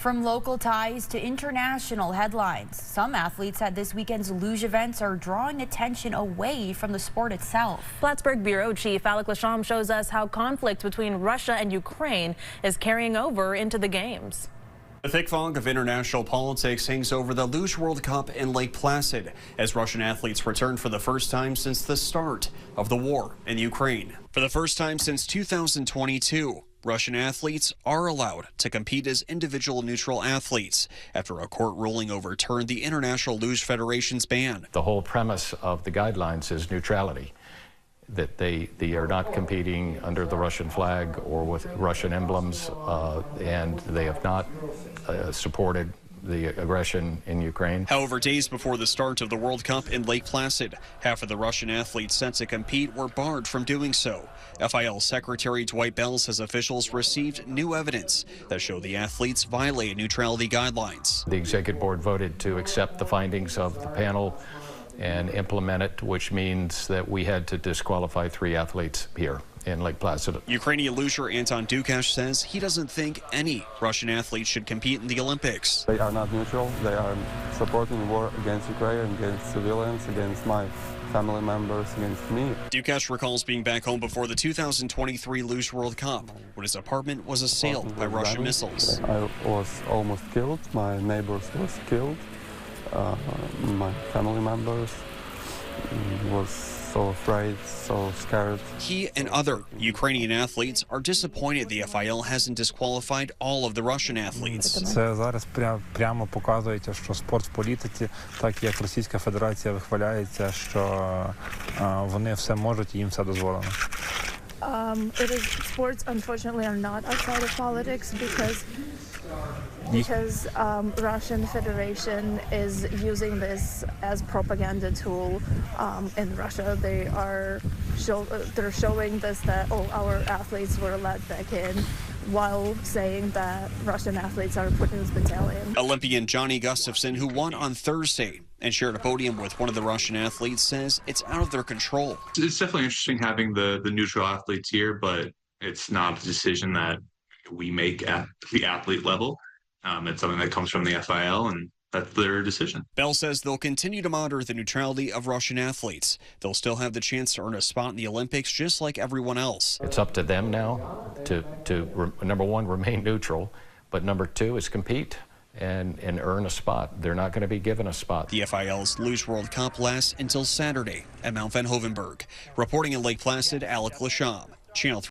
From local ties to international headlines, some athletes said this weekend's luge events are drawing attention away from the sport itself. Plattsburgh Bureau Chief Lake Placid shows us how conflict between Russia and Ukraine is carrying over into the games. The thick fog of international politics hangs over the Luge World Cup in Lake Placid as Russian athletes return for the first time since the start of the war in Ukraine. For the first time since 2022, Russian athletes are allowed to compete as individual neutral athletes after a court ruling overturned the International Luge Federation's ban. The whole premise of the guidelines is neutrality, that they are not competing under the Russian flag or with Russian emblems, and they have not supported the aggression in Ukraine. However, days before the start of the World Cup in Lake Placid, half of the Russian athletes set to compete were barred from doing so. FIL Secretary Dwight Bell says officials received new evidence that show the athletes violated neutrality guidelines. The executive board voted to accept the findings of the panel and implement it, which means that we had to disqualify 3 athletes here in Lake Placid. Ukrainian luger Anton Dukash says he doesn't think any Russian athletes should compete in the Olympics. They are not neutral. They are supporting war against Ukraine, against civilians, against my family members, against me. Dukash recalls being back home before the 2023 Luge World Cup when his apartment was assailed by Russian missiles. I was almost killed. My neighbors was killed. My family members was so afraid, so scared. He and other Ukrainian athletes are disappointed the FIL hasn't disqualified all of the Russian athletes. Це зараз прямо показується, що спорт в політиці, так як Російська Федерація вихваляється, що вони все можуть і їм все дозволено. Sports, unfortunately, are not outside of politics because Russian Federation is using this as propaganda tool in Russia. They're showing this that our athletes were let back in, while saying that Russian athletes are put in this battalion. Olympian Johnny Gustafson, who won on Thursday and shared a podium with one of the Russian athletes, says it's out of their control. It's definitely interesting having the neutral athletes here, but it's not a decision that we make at the athlete level. It's something that comes from the FIL, and that's their decision. Bell says they'll continue to monitor the neutrality of Russian athletes. They'll still have the chance to earn a spot in the Olympics just like everyone else. It's up to them now to number one, remain neutral, but number 2 is compete and earn a spot. They're not going to be given a spot. The FIL's Luge World Cup lasts until Saturday at Mount Van Hoevenberg. Reporting in Lake Placid, Lake Placid, Channel 3.